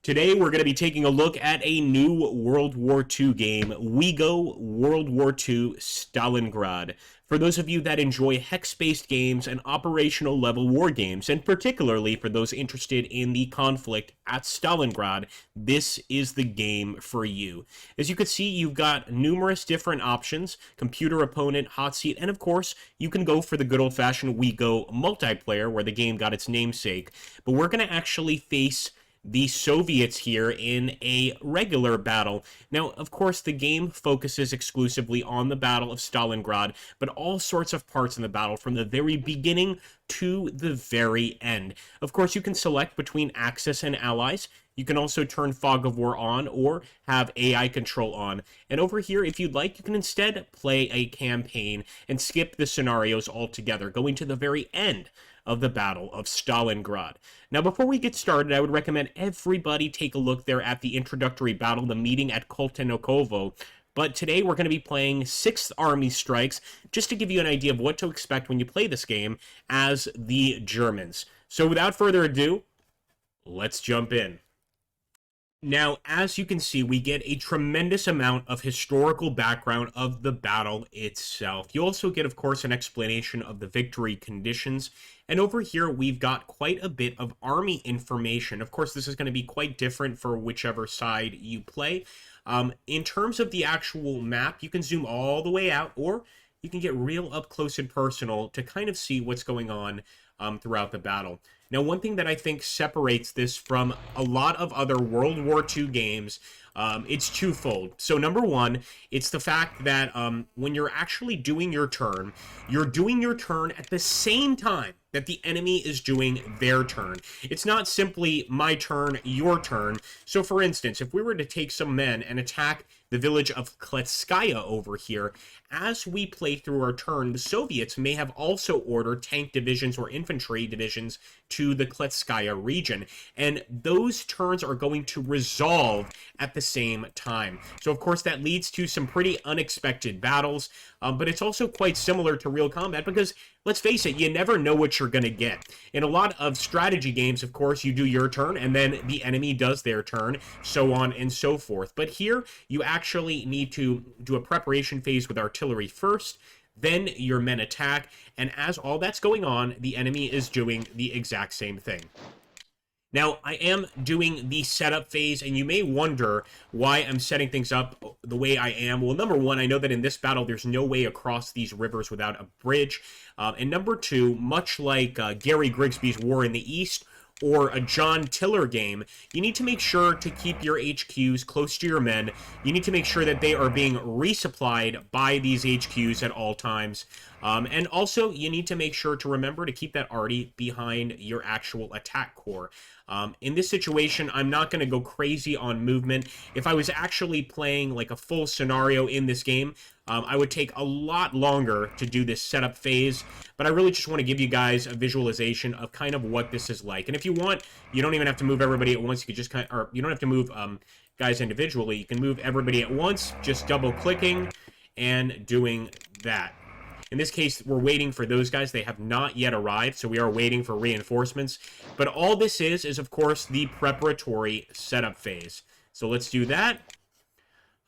Today we're going to be taking a look at a new World War II game, Wego Ww2 Stalingrad. For those of you that enjoy hex-based games and operational level war games, and particularly for those interested in the conflict at Stalingrad, this is the game for you. As you can see, you've got numerous different options: computer opponent, hot seat, and of course, you can go for the good old-fashioned Wego multiplayer, where the game got its namesake. But we're going to actually face the Soviets here in a regular battle. Now, of course, the game focuses exclusively on the Battle of Stalingrad, but all sorts of parts in the battle from the very beginning to the very end. Of course, you can select between Axis and Allies. You can also turn Fog of War on or have AI control on. And over here, if you'd like, you can instead play a campaign and skip the scenarios altogether, going to the very end of the Battle of Stalingrad. Now, before we get started, I would recommend everybody take a look there at the introductory battle, the meeting at Koltenokovo. But today we're going to be playing 6th Army Strikes, just to give you an idea of what to expect when you play this game as the Germans. So without further ado, let's jump in. Now, as you can see, we get a tremendous amount of historical background of the battle itself. You also get, of course, an explanation of the victory conditions. And over here, we've got quite a bit of army information. Of course, this is going to be quite different for whichever side you play. In terms of the actual map, you can zoom all the way out, or you can get real up close and personal to kind of see what's going on throughout the battle. Now, one thing that I think separates this from a lot of other World War II games, it's twofold. So number one, it's the fact that when you're actually doing your turn, you're doing your turn at the same time that the enemy is doing their turn. It's not simply my turn, your turn. So for instance, if we were to take some men and attack the village of Kletskaya over here, as we play through our turn, the Soviets may have also ordered tank divisions or infantry divisions to the Kletskaya region, and those turns are going to resolve at the same time. So of course that leads to some pretty unexpected battles, but it's also quite similar to real combat because, let's face it, you never know what you're going to get. In a lot of strategy games, of course, you do your turn and then the enemy does their turn, so on and so forth. But here, you actually need to do a preparation phase with artillery first, then your men attack, and as all that's going on, the enemy is doing the exact same thing. Now, I am doing the setup phase, and you may wonder why I'm setting things up the way I am. Well, number one, I know that in this battle, there's no way across these rivers without a bridge. And number two, much like Gary Grigsby's War in the East, or a John Tiller game, you need to make sure to keep your HQs close to your men. You need to make sure that they are being resupplied by these HQs at all times. And also, you need to make sure to remember to keep that arty behind your actual attack corps. In this situation, I'm not going to go crazy on movement. If I was actually playing like a full scenario in this game, I would take a lot longer to do this setup phase, but I really just want to give you guys a visualization of kind of what this is like. And if you want, you don't even have to move everybody at once. You could just kind of, or you don't have to move guys individually. You can move everybody at once, just double clicking and doing that. In this case, we're waiting for those guys. They have not yet arrived, so we are waiting for reinforcements. But all this is of course, the preparatory setup phase. So let's do that.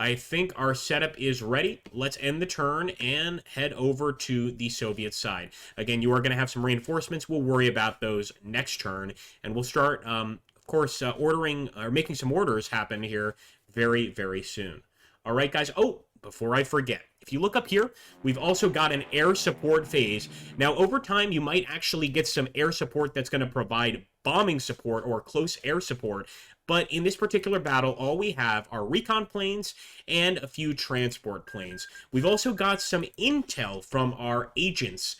I think our setup is ready. Let's end the turn and head over to the Soviet side. Again, you are going to have some reinforcements. We'll worry about those next turn, and we'll start, of course, ordering or making some orders happen here very, very soon. All right, guys. Oh, before I forget, if you look up here, we've also got an air support phase. Now, over time, you might actually get some air support that's going to provide bombing support or close air support. But in this particular battle, all we have are recon planes and a few transport planes. We've also got some intel from our agents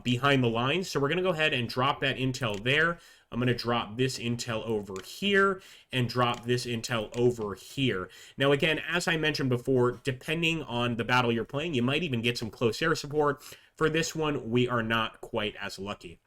behind the lines. So we're going to go ahead and drop that intel there. I'm going to drop this intel over here and drop this intel over here. Now, again, as I mentioned before, depending on the battle you're playing, you might even get some close air support. For this one, we are not quite as lucky.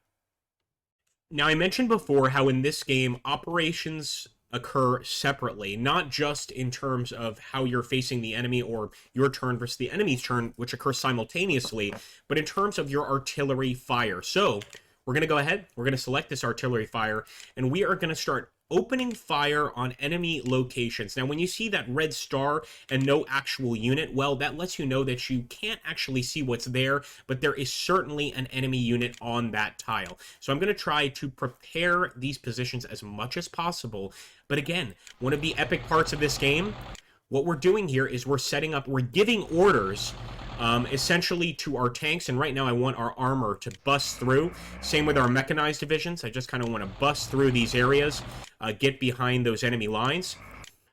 Now, I mentioned before how in this game, operations occur separately, not just in terms of how you're facing the enemy or your turn versus the enemy's turn, which occurs simultaneously, but in terms of your artillery fire. So we're going to go ahead, we're going to select this artillery fire, and we are going to start opening fire on enemy locations. Now, when you see that red star and no actual unit, well, that lets you know that you can't actually see what's there, but there is certainly an enemy unit on that tile. So I'm going to try to prepare these positions as much as possible. But again, one of the epic parts of this game, what we're doing here is we're giving orders essentially to our tanks, and right now I want our armor to bust through. Same with our mechanized divisions. I just kind of want to bust through these areas, get behind those enemy lines.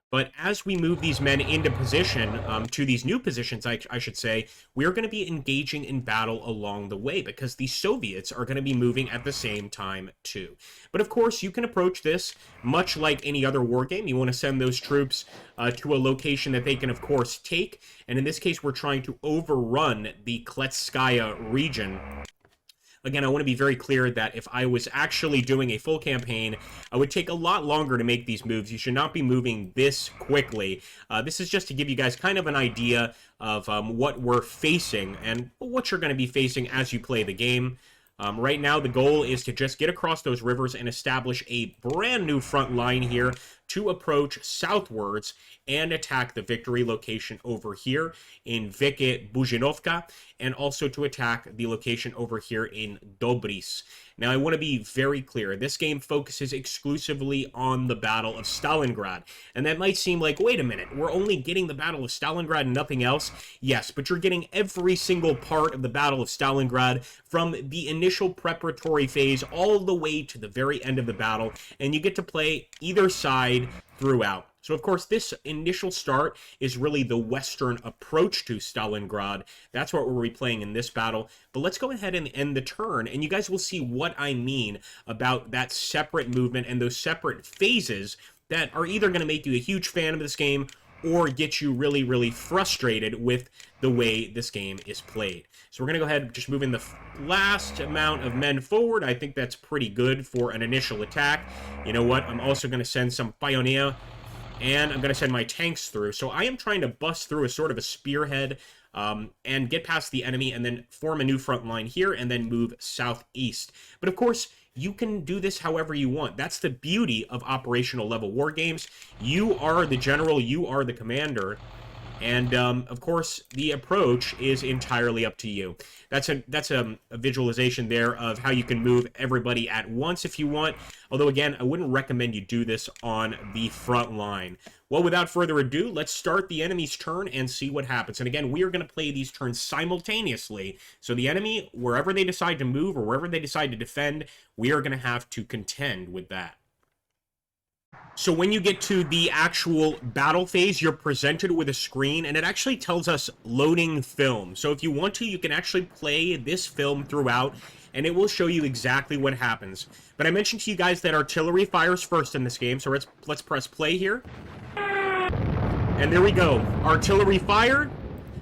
But as we move these men into position, to these new positions, I should say, we're going to be engaging in battle along the way, because the Soviets are going to be moving at the same time, too. But of course, you can approach this much like any other war game. You want to send those troops to a location that they can, of course, take. And in this case, we're trying to overrun the Kletskaya region. Again, I want to be very clear that if I was actually doing a full campaign, I would take a lot longer to make these moves. You should not be moving this quickly. This is just to give you guys kind of an idea of what we're facing and what you're going to be facing as you play the game. Right now, the goal is to just get across those rivers and establish a brand new front line here to approach southwards and attack the victory location over here in Veke Bujinovka, and also to attack the location over here in Dobris. Now, I want to be very clear. This game focuses exclusively on the Battle of Stalingrad. And that might seem like, wait a minute, we're only getting the Battle of Stalingrad and nothing else? Yes, but you're getting every single part of the Battle of Stalingrad from the initial preparatory phase all the way to the very end of the battle, and you get to play either side throughout. So, of course, this initial start is really the western approach to Stalingrad. That's what we're replaying in this battle. But let's go ahead and end the turn, and you guys will see what I mean about that separate movement and those separate phases that are either going to make you a huge fan of this game or get you really, really frustrated with the way this game is played. So we're going to go ahead and just move in the last amount of men forward. I think that's pretty good for an initial attack. You know what? I'm also going to send some pioneer, and I'm going to send my tanks through. So I am trying to bust through a sort of a spearhead and get past the enemy and then form a new front line here and then move southeast. But of course, you can do this however you want. That's the beauty of operational level war games. You are the general, you are the commander, and of course the approach is entirely up to you. That's a visualization there of how you can move everybody at once if you want, although again, I wouldn't recommend you do this on the front line. Well, without further ado, let's start the enemy's turn and see what happens. And again, we are going to play these turns simultaneously. So the enemy, wherever they decide to move or wherever they decide to defend, we are going to have to contend with that. So when you get to the actual battle phase, you're presented with a screen, and it actually tells us loading film. So if you want to, you can actually play this film throughout, and it will show you exactly what happens. But I mentioned to you guys that artillery fires first in this game, so let's press play here. And there we go. Artillery fired.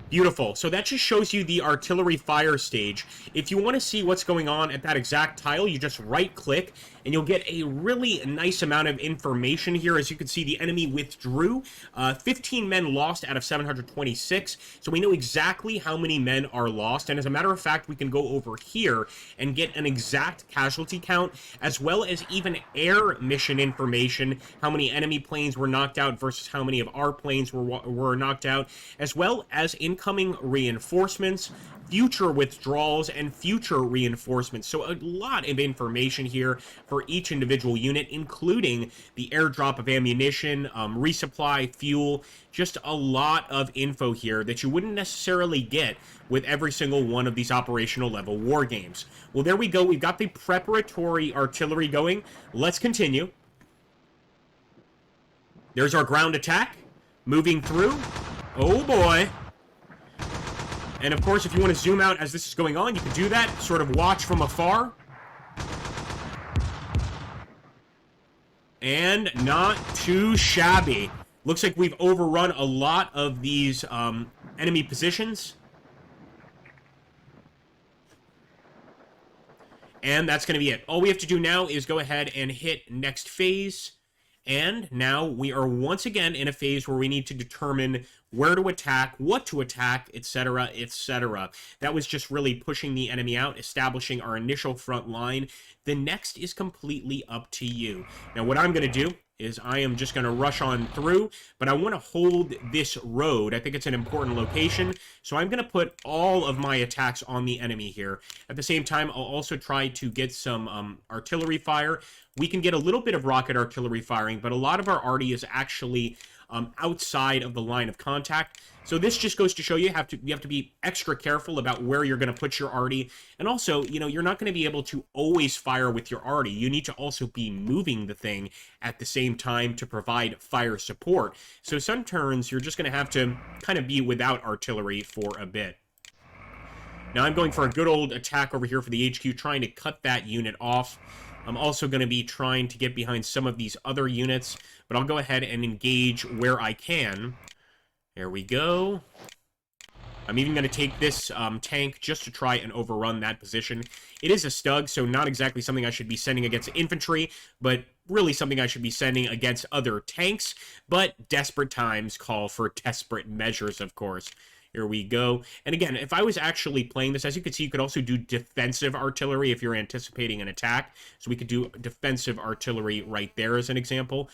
Beautiful. So that just shows you the artillery fire stage. If you want to see what's going on at that exact tile, you just right-click, and you'll get a really nice amount of information here. As you can see, the enemy withdrew. 15 men lost out of 726. So we know exactly how many men are lost. And as a matter of fact, we can go over here and get an exact casualty count, as well as even air mission information, how many enemy planes were knocked out versus how many of our planes were knocked out, as well as incoming reinforcements, future withdrawals, and future reinforcements. So a lot of information here for each individual unit, including the airdrop of ammunition, resupply, fuel, just a lot of info here that you wouldn't necessarily get with every single one of these operational level war games. Well, there we go. We've got the preparatory artillery going. Let's continue. There's our ground attack moving through. Oh boy. And of course, if you want to zoom out as this is going on, you can do that. Sort of watch from afar. And not too shabby. Looks like we've overrun a lot of these enemy positions. And that's going to be it. All we have to do now is go ahead and hit next phase. And now we are once again in a phase where we need to determine where to attack, what to attack, etc., etc. That was just really pushing the enemy out, establishing our initial front line. The next is completely up to you. Now, what I'm going to do is I am just going to rush on through, but I want to hold this road. I think it's an important location, so I'm going to put all of my attacks on the enemy here. At the same time, I'll also try to get some artillery fire. We can get a little bit of rocket artillery firing, but a lot of our arty is actually outside of the line of contact. So this just goes to show you have to be extra careful about where you're going to put your arty. And also, you know, you're not going to be able to always fire with your arty. You need to also be moving the thing at the same time to provide fire support. So some turns, you're just going to have to kind of be without artillery for a bit. Now I'm going for a good old attack over here for the HQ, trying to cut that unit off. I'm also going to be trying to get behind some of these other units, but I'll go ahead and engage where I can. There we go. I'm even going to take this tank just to try and overrun that position. It is a Stug, so not exactly something I should be sending against infantry, but really something I should be sending against other tanks. But desperate times call for desperate measures, of course. Here we go. And again, if I was actually playing this, as you can see, you could also do defensive artillery if you're anticipating an attack. So we could do defensive artillery right there as an example.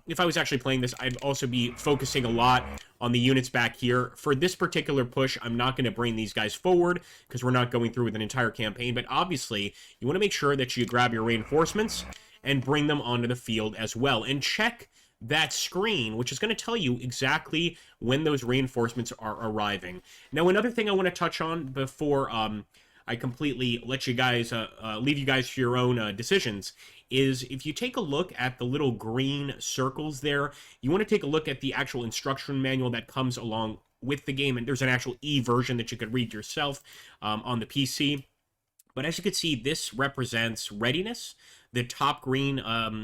If I was actually playing this, I'd also be focusing a lot on the units back here. For this particular push, I'm not going to bring these guys forward because we're not going through with an entire campaign. But obviously, you want to make sure that you grab your reinforcements and bring them onto the field as well. And check that screen, which is going to tell you exactly when those reinforcements are arriving. Now, another thing I want to touch on before I completely let you guys leave you guys to your own decisions is if you take a look at the little green circles there, you want to take a look at the actual instruction manual that comes along with the game, and there's an actual e-version that you could read yourself on the PC. But as you can see, this represents readiness. The top green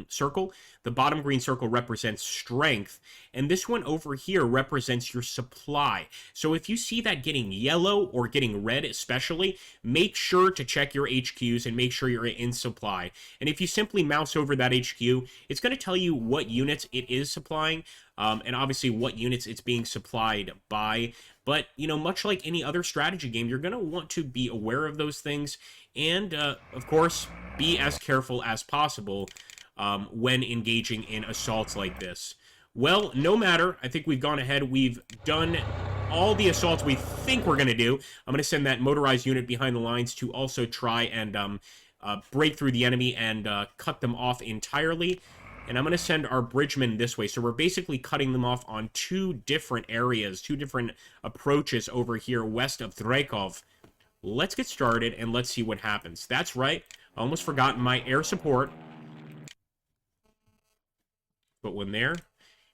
circle, the bottom green circle represents strength, and this one over here represents your supply. So if you see that getting yellow or getting red especially, make sure to check your HQs and make sure you're in supply. And if you simply mouse over that HQ, it's going to tell you what units it is supplying, and obviously what units it's being supplied by. But, you know, much like any other strategy game, you're going to want to be aware of those things and, of course, be as careful as possible when engaging in assaults like this. Well, no matter. I think we've gone ahead. We've done all the assaults we think we're going to do. I'm going to send that motorized unit behind the lines to also try and break through the enemy and cut them off entirely. And I'm going to send our bridgemen this way. So we're basically cutting them off on two different areas, two different approaches over here west of Thrakov. Let's get started and let's see what happens. That's right. I almost forgot my air support. Put one there.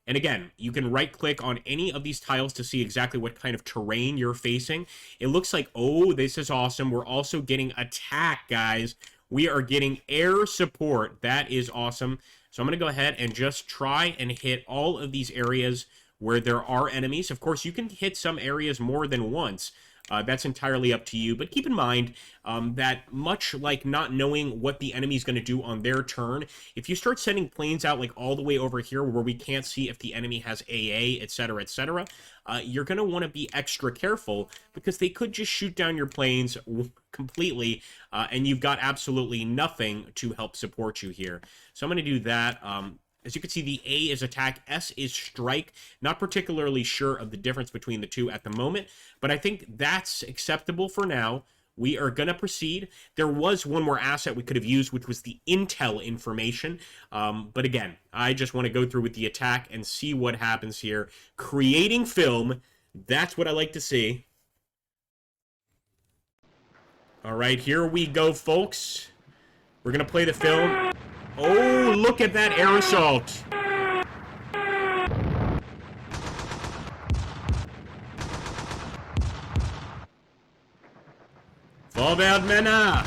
And again, you can right-click on any of these tiles to see exactly what kind of terrain you're facing. It looks like, oh, this is awesome. We're also getting attack, guys. We are getting air support. That is awesome. So I'm going to go ahead and just try and hit all of these areas where there are enemies. Of course, you can hit some areas more than once. That's entirely up to you. But keep in mind that much like not knowing what the enemy is going to do on their turn, if you start sending planes out like all the way over here where we can't see if the enemy has AA, etc., etc., you're going to want to be extra careful because they could just shoot down your planes completely and you've got absolutely nothing to help support you here. So I'm going to do that. As you can see, the A is attack, S is strike. Not particularly sure of the difference between the two at the moment, but I think that's acceptable for now. We are going to proceed. There was one more asset we could have used, which was the intel information. But again, I just want to go through with the attack and see what happens here. Creating film, that's what I like to see. All right, here we go, folks. We're going to play the film. Oh, look at that air assault. Vorwärts, Männer!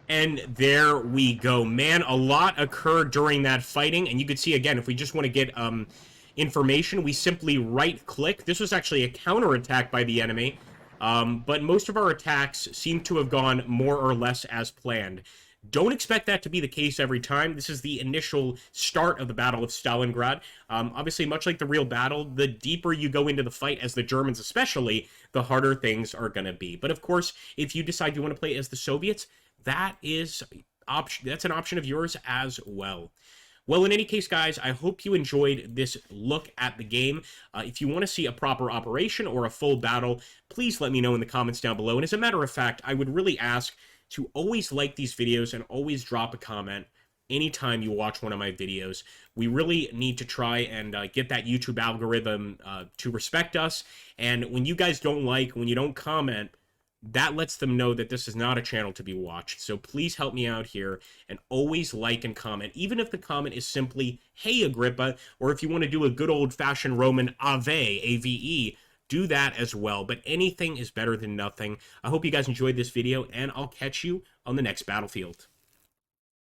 And there we go. Man, a lot occurred during that fighting, and you could see, again, if we just want to get information, we simply right-click. This was actually a counterattack by the enemy, but most of our attacks seem to have gone more or less as planned. Don't expect that to be the case every time. This is the initial start of the Battle of Stalingrad. Obviously, much like the real battle, the deeper you go into the fight, as the Germans especially, the harder things are going to be. But of course, if you decide you want to play as the Soviets, that's an option of yours as well. Well, in any case, guys, I hope you enjoyed this look at the game. If you want to see a proper operation or a full battle, please let me know in the comments down below. And as a matter of fact, I would really ask to always like these videos and always drop a comment anytime you watch one of my videos. We really need to try and get that YouTube algorithm to respect us. And when you guys don't like, when you don't comment, that lets them know that this is not a channel to be watched. So please help me out here and always like and comment, even if the comment is simply, hey, Agrippa, or if you want to do a good old-fashioned Roman Ave, A-V-E, do that as well. But anything is better than nothing. I hope you guys enjoyed this video, and I'll catch you on the next battlefield.